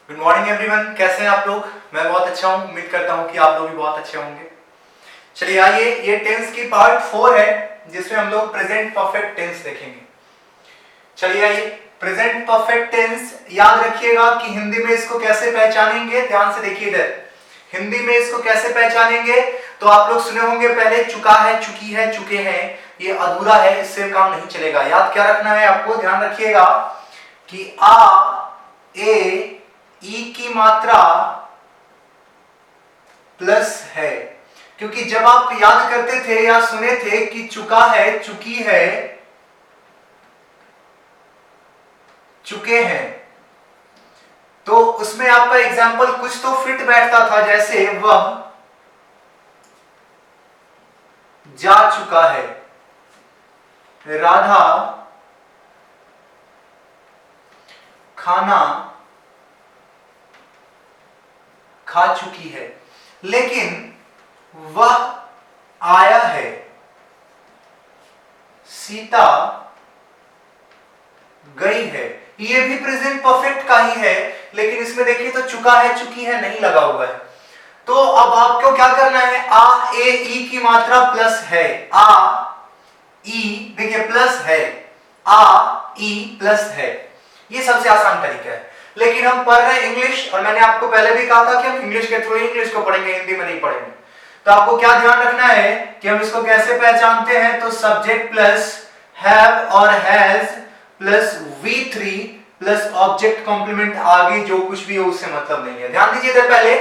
Good morning everyone, कैसे हैं आप लोग। मैं बहुत अच्छा हूं, उम्मीद करता हूं कि आप लोग भी बहुत अच्छे होंगे। चलिए आइए, ये टेंस की पार्ट 4 है जिसमें हम लोग प्रेजेंट परफेक्ट टेंस देखेंगे। चलिए आइए, प्रेजेंट परफेक्ट टेंस याद रखिएगा कि हिंदी में इसको कैसे पहचानेंगे। ध्यान से देखिए इधर, हिंदी में इसको कैसे पहचानेंगे। तो आप लोग सुने होंगे पहले, चुका है, चुकी है, चुके हैं। ये अधूरा है, इससे काम नहीं चलेगा। याद क्या रखना है आपको, ध्यान रखिएगा कि आ, ए, ई की मात्रा प्लस है। क्योंकि जब आप याद करते थे या सुने थे कि चुका है, चुकी है, चुके हैं, तो उसमें आपका एग्जाम्पल कुछ तो फिट बैठता था, जैसे वह जा चुका है, राधा खाना खा चुकी है। लेकिन वह आया है, सीता गई है। ये भी प्रेजेंट परफेक्ट का ही है, लेकिन इसमें देखिए तो चुका है, चुकी है नहीं लगा हुआ है। तो अब आपको क्या करना है, आ, ए, ई की मात्रा प्लस है। आ, ई, देखिए प्लस है, आ, ई प्लस है। ये सबसे आसान तरीका है। लेकिन हम पढ़ रहे हैं इंग्लिश, और मैंने आपको पहले भी कहा था कि हम इंग्लिश के थ्रू इंग्लिश को पढ़ेंगे, हिंदी में नहीं पढ़ेंगे। तो आपको क्या ध्यान रखना है कि हम इसको कैसे पहचानते हैं। तो सब्जेक्ट प्लस हैव और has plus V3 plus object complement, आगे जो कुछ भी हो उससे मतलब नहीं है। ध्यान दीजिए इधर, पहले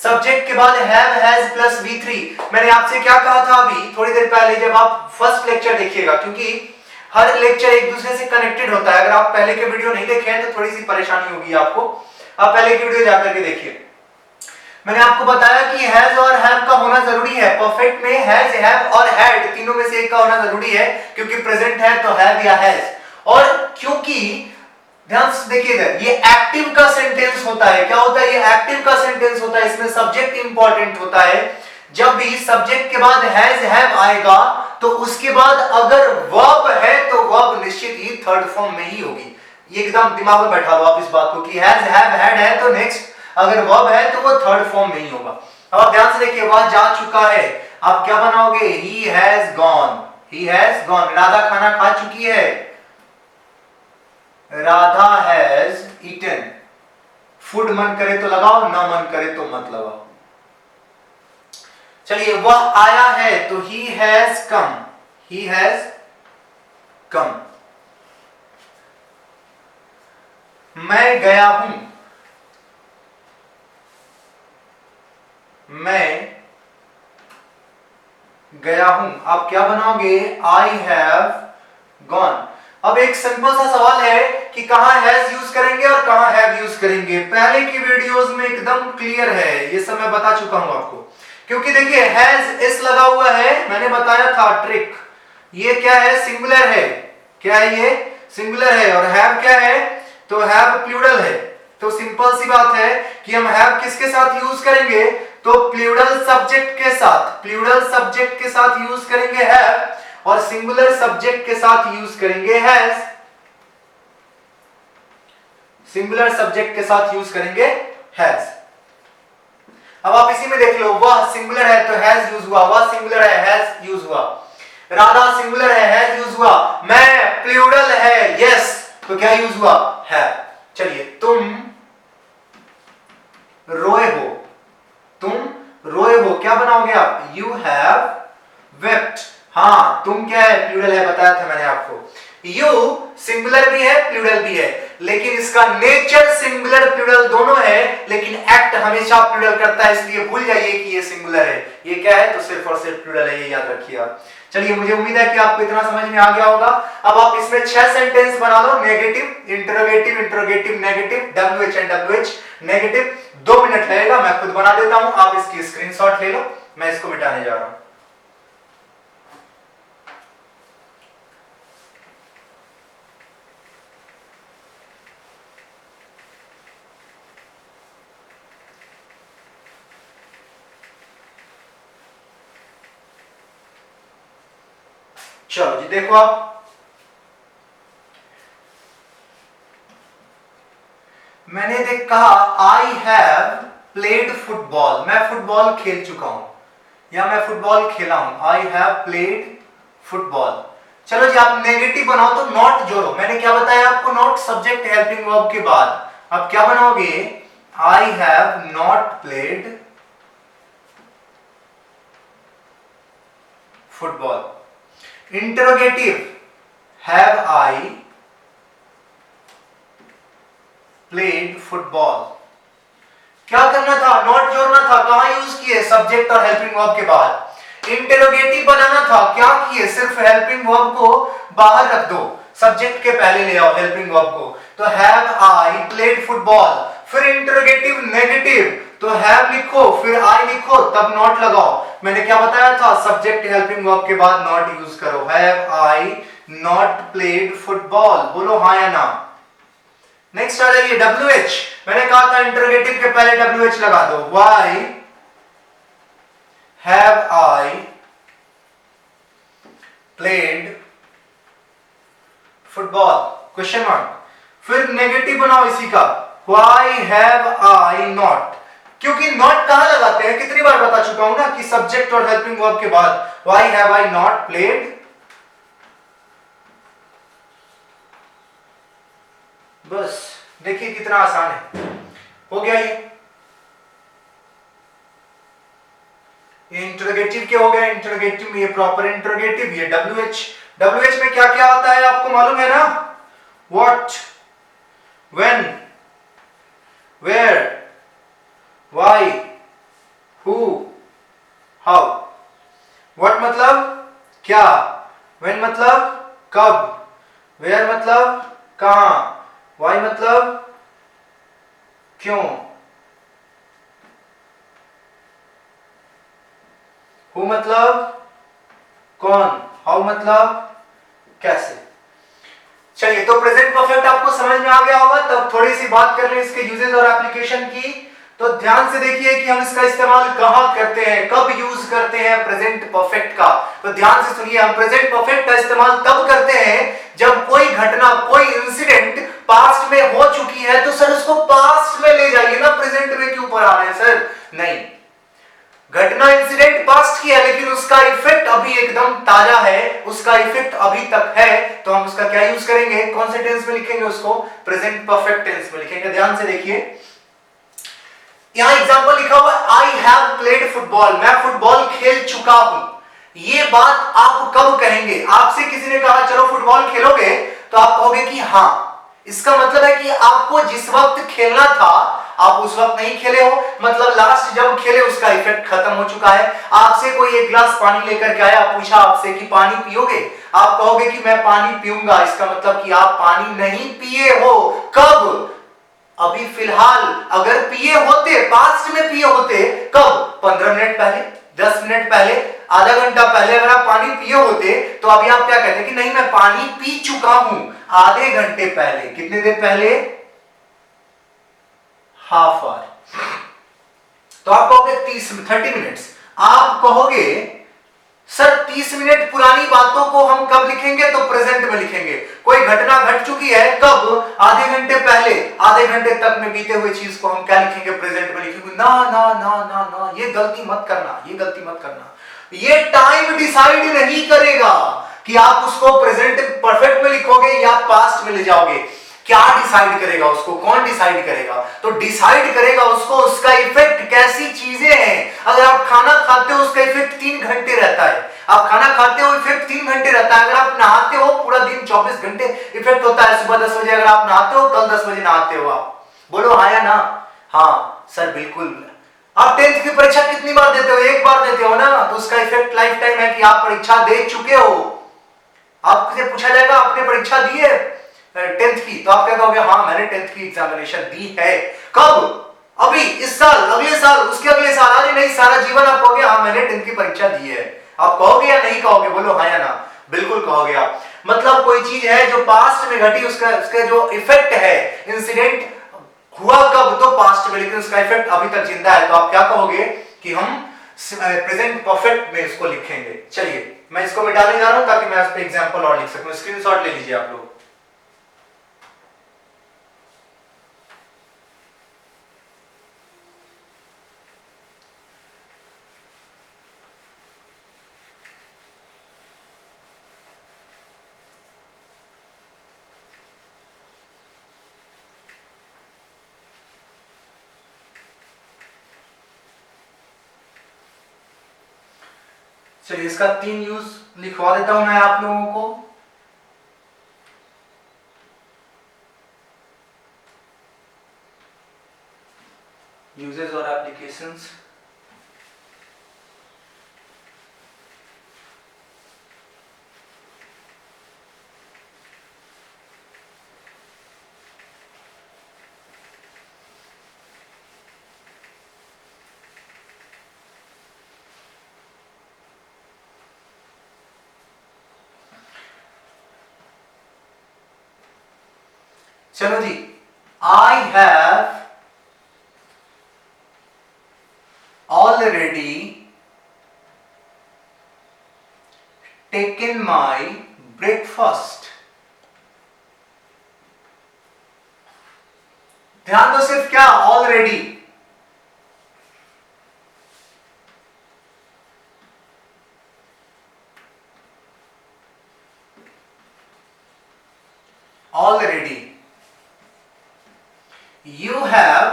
सब्जेक्ट के बाद हैव हैज प्लस V3। मैंने आपसे क्या कहा था अभी थोड़ी देर पहले, जब आप फर्स्ट लेक्चर देखिएगा, क्योंकि हर लेक्चर एक दूसरे से कनेक्टेड होता है। अगर आप पहले के वीडियो नहीं देखे हैं तो थोड़ी सी परेशानी होगी आपको, आप पहले की वीडियो जाकर के देखिए। मैंने आपको बताया कि हैज और हैव का होना जरूरी है। परफेक्ट में हैज, हैव और हैड तीनों में से एक का होना जरूरी है, क्योंकि प्रेजेंट है तो हैव या हैज। और क्योंकि ध्यान से देखिए इधर, ये एक्टिव का सेंटेंस होता है। क्या होता है, ये एक्टिव का सेंटेंस होता है, इसमें सब्जेक्ट इंपॉर्टेंट होता है। जब भी सब्जेक्ट के बाद हैज हैव आएगा तो उसके बाद अगर वर्ब है तो वर्ब निश्चित ही थर्ड फॉर्म में ही होगी। ये एकदम दिमाग में बैठा लो आप इस बात को कि हैज हैव हैड है तो नेक्स्ट अगर वर्ब है तो वो थर्ड फॉर्म में ही होगा। अब आप ध्यान से देखिए, वह जा चुका है, आप क्या बनाओगे, he has gone, he has gone. Radha खाना खा चुकी है, राधा हैज ईटन। फूड मन करे तो लगाओ, ना मन करे तो मत लगाओ। चलिए, वह आया है तो he has come, he has come. मैं गया हूं, मैं गया हूं। आप क्या बनाओगे, आई हैव गॉन। अब एक सिंपल सा सवाल है कि कहां हैज यूज करेंगे और कहां हैव यूज करेंगे। पहले की वीडियोस में एकदम क्लियर है, ये सब मैं बता चुका हूं आपको। क्योंकि देखिए हैज एस लगा हुआ है, मैंने बताया था ट्रिक। ये क्या है, सिंगुलर है। क्या है ये, सिंगुलर है। और हैव क्या है, तो हैव प्लूरल है। तो सिंपल सी बात है कि हम हैव किसके साथ यूज करेंगे, तो प्लूरल सब्जेक्ट के साथ, प्लूरल सब्जेक्ट के साथ यूज करेंगे हैव, और सिंगुलर सब्जेक्ट के साथ यूज करेंगे हैज। सिंगुलर सब्जेक्ट के साथ यूज करेंगे हैज। अब आप इसी में देख लो, वह सिंगुलर है तो हैज यूज हुआ, वह सिंगुलर है हैज यूज हुआ, राधा सिंगुलर है हैज यूज हुआ, मैं प्लूरल है यस तो क्या यूज हुआ, है। चलिए, तुम रोए हो, तुम रोए हो, क्या बनाओगे आप, यू हैव वेप्ट। हाँ, तुम क्या है, प्लूरल है, बताया था मैंने आपको। यू सिंगुलर भी है प्लूरल भी है, लेकिन इसका नेचर सिंगुलर प्लूरल दोनों है, लेकिन एक्ट हमेशा प्लूरल करता है, इसलिए भूल जाइए कि ये सिंगुलर है। ये क्या है, तो सिर्फ और सिर्फ प्लूरल है, ये याद रखिए आप। चलिए, मुझे उम्मीद है कि आपको इतना समझ में आ गया होगा। अब आप इसमें 6 सेंटेंस बना लो, negative, interrogative, interrogative, negative, WH and WH, negative. 2 minute लगेगा, मैं खुद बना देता हूं, आप इसकी स्क्रीनशॉट ले लो, मैं इसको मिटाने जा रहा हूं। चलो जी, देखो आप, मैंने देख कहा आई हैव प्लेड फुटबॉल, मैं फुटबॉल खेल चुका हूं या मैं फुटबॉल खेला हूं। I have played football. चलो जी आप नेगेटिव बनाओ तो नॉट जोड़ो। मैंने क्या बताया आपको, नॉट सब्जेक्ट हेल्पिंग वर्ब के बाद आप क्या बनाओगे, I have not played football. Interrogative, have I played football. क्या करना था, नॉट जोड़ना था, कहां यूज किए, सब्जेक्ट और हेल्पिंग वर्ब के बाद। इंटरोगेटिव बनाना था, क्या किए, सिर्फ हेल्पिंग वर्ब को बाहर रख दो, सब्जेक्ट के पहले ले आओ हेल्पिंग वर्ब को। तो हैव आई प्लेड फुटबॉल, फिर इंटरोगेटिव नेगेटिव, तो हैव लिखो फिर आई लिखो तब नॉट लगाओ। मैंने क्या बताया था, सब्जेक्ट हेल्पिंग वर्ब के बाद नॉट यूज करो। Have I not played football, बोलो हाँ या ना। नेक्स्ट आ जाइए WH। मैंने कहा था इंटरोगेटिव के पहले WH लगा दो। Why have I played football? Question mark. फिर नेगेटिव बनाओ इसी का, Why have I not? क्योंकि नॉट कहां लगाते हैं, कितनी बार बता चुका हूं ना कि सब्जेक्ट और हेल्पिंग वर्ब के बाद। Why have I not played? बस देखिए कितना आसान है, हो गया ये इंटरोगेटिव के हो गया। इंटरोगेटिव में ये प्रॉपर इंटरोगेटिव, ये WH। WH में क्या क्या आता है आपको मालूम है ना, what, when, where, why, who, how. What मतलब क्या, व्हेन मतलब कब, वेयर मतलब कहां, व्हाई मतलब क्यों, हु मतलब कौन, हाउ मतलब कैसे। चलिए तो प्रेजेंट परफेक्ट आपको समझ में आ गया होगा। तब थोड़ी सी बात कर लें इसके यूजेस और एप्लीकेशन की। तो ध्यान से देखिए कि हम इसका इस्तेमाल कहां करते हैं, कब यूज करते हैं प्रेजेंट परफेक्ट का। तो ध्यान से सुनिए, हम प्रेजेंट परफेक्ट का इस्तेमाल तब करते हैं जब कोई घटना, कोई इंसिडेंट पास्ट में हो चुकी है तो सर उसको पास्ट में ले जाइए ना, प्रेजेंट में क्यों ऊपर आ रहे हैं सर। नहीं, घटना इंसिडेंट पास्ट की है लेकिन उसका इफेक्ट अभी एकदम ताजा है, उसका इफेक्ट अभी तक है, तो हम उसका क्या यूज करेंगे, कौन से टेंस में लिखेंगे उसको, प्रेजेंट परफेक्ट टेंस में लिखेंगे। ध्यान से देखिए यहां एग्जांपल लिखा हुआ है आई हैव प्लेड फुटबॉल, मैं फुटबॉल खेल चुका हूं। ये बात आप कब कहेंगे, आपसे किसी ने कहा चलो फुटबॉल खेलोगे तो आप कहोगे कि हां। इसका मतलब है कि आपको जिस वक्त खेलना था आप उस वक्त नहीं खेले हो, मतलब लास्ट जब खेले उसका इफेक्ट खत्म हो चुका है। आपसे कोई एक गिलास पानी लेकर के आया, पूछा आपसे कि पानी पियोगे, आप कहोगे कि मैं पानी पीऊंगा। इसका मतलब कि आप पानी नहीं पिए हो। कब, अभी फिलहाल। अगर पिए होते, पास्ट में पिए होते, कब, 15 मिनट पहले, 10 मिनट पहले, आधा घंटा पहले अगर आप पानी पिए होते तो अभी आप क्या कहते कि नहीं मैं पानी पी चुका हूं आधे घंटे पहले। कितने देर पहले, हाफ आवर। तो आप कहोगे 30 मिनट्स। आप कहोगे सर 30 मिनट पुरानी बातों को हम कब लिखेंगे, तो प्रेजेंट में लिखेंगे। कोई घटना घट चुकी है कब, आधे घंटे पहले, आधे घंटे तक में बीते हुए चीज को हम क्या लिखेंगे, प्रेजेंट में लिखेंगे। ना ना ना ना ना, ये गलती मत करना, ये गलती मत करना। ये टाइम डिसाइड नहीं करेगा कि आप उसको प्रेजेंट परफेक्ट में लिखोगे या पास्ट में ले जाओगे। क्या डिसाइड करेगा उसको, कौन डिसाइड करेगा, तो डिसाइड करेगा उसको उसका इफेक्ट कैसी चीजें हैं। अगर आप खाना खाते हो उसका इफेक्ट 3 घंटे रहता है, आप खाना खाते हो इफेक्ट 3 घंटे रहता है। अगर आप नहाते हो पूरा दिन 24 घंटे इफेक्ट होता है। सुबह 10 बजे अगर आप नहाते हो, कल 10 बजे नहाते हो आप, बोलो हाँ या ना। हाँ सर बिल्कुल। आप 10th की परीक्षा कितनी बार देते हो, एक बार देते हो ना, तो उसका इफेक्ट लाइफ टाइम है कि आप परीक्षा दे चुके हो। आपसे पूछा जाएगा आपने परीक्षा दी है 10th की, तो आप क्या कहोगे, हाँ मैंने 10th की एग्जामिनेशन दी है। कब, अभी, इस साल, अगले साल, उसके अगले साल, अरे नहीं सारा जीवन आप कहोगे हाँ मैंने 10th की परीक्षा दी है। आप कहोगे या नहीं कहोगे, बोलो हाँ या ना। बिल्कुल कहोगे आप। मतलब कोई चीज है जो पास्ट में घटी, उसका जो इफेक्ट है, इंसिडेंट हुआ कब, तो पास्ट में, लेकिन उसका इफेक्ट अभी तक जिंदा है, तो आप क्या कहोगे कि हम प्रेजेंट परफेक्ट में इसको लिखेंगे। चलिए मैं इसको मिटाने जा रहा हूं ताकि मैं इस पे एग्जांपल और लिख सकूं। स्क्रीनशॉट ले लीजिए आप लोग। चलिए इसका 3 यूज लिखवा देता हूं मैं आप लोगों को। यूजेस और एप्लीकेशंस। चलो जी, I have already taken my breakfast. ध्यान दो, सिर्फ क्या already. Already. You have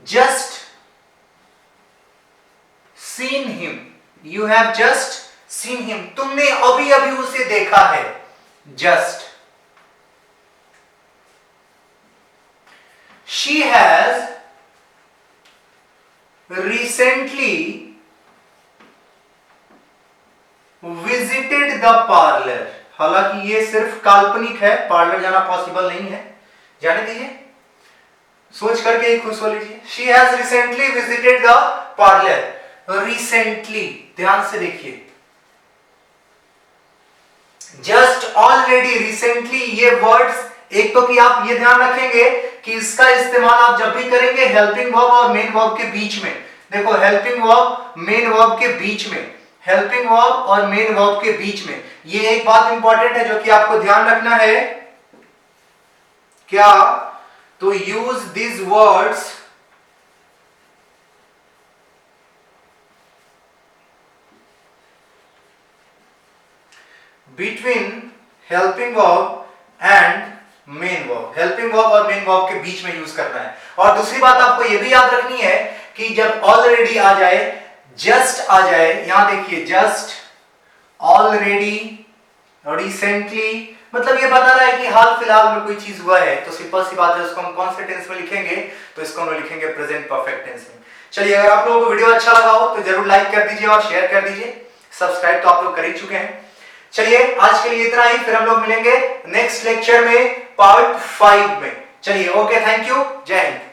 just seen him. You have just seen him. तुमने अभी अभी उसे देखा है। Just. She has recently visited the parlor. हालांकि ये सिर्फ काल्पनिक है, पार्लर जाना पॉसिबल नहीं है, जाने दीजिए, सोच करके एक खुश हो लीजिए। She has recently visited the parlor. Recently, ध्यान से देखिए, just, already, recently, ये वर्ड्स, एक तो कि आप ये ध्यान रखेंगे कि इसका इस्तेमाल आप जब भी करेंगे हेल्पिंग वर्ब और मेन वर्ब के बीच में। देखो, हेल्पिंग वर्ब मेन वर्ब के बीच में, हेल्पिंग वर्ब और मेन वर्ब के बीच में। ये एक बात इंपॉर्टेंट है जो कि आपको ध्यान रखना है। क्या? तो use this words between helping verb and main verb. Helping verb और मेन वर्ब के बीच में यूज करना है। और दूसरी बात आपको यह भी याद रखनी है कि जब ऑलरेडी आ जाए, जस्ट आ जाए, यहां देखिए, जस्ट, ऑलरेडी, रिसेंटली, मतलब ये बता रहा है कि हाल फिलहाल में कोई चीज हुआ है, तो सिंपल सी बात है, उसको हम कौन से टेंस में लिखेंगे? तो इसको हम लिखेंगे प्रेजेंट परफेक्ट टेंस में। चलिए, अगर आप लोगों को वीडियो अच्छा लगा हो तो जरूर लाइक कर दीजिए और शेयर कर दीजिए। सब्सक्राइब तो आप लोग कर ही चुके हैं। चलिए, आज के लिए इतना ही, फिर हम लोग मिलेंगे नेक्स्ट लेक्चर में, पार्ट 5 में। चलिए, ओके, थैंक यू, जय हिंद।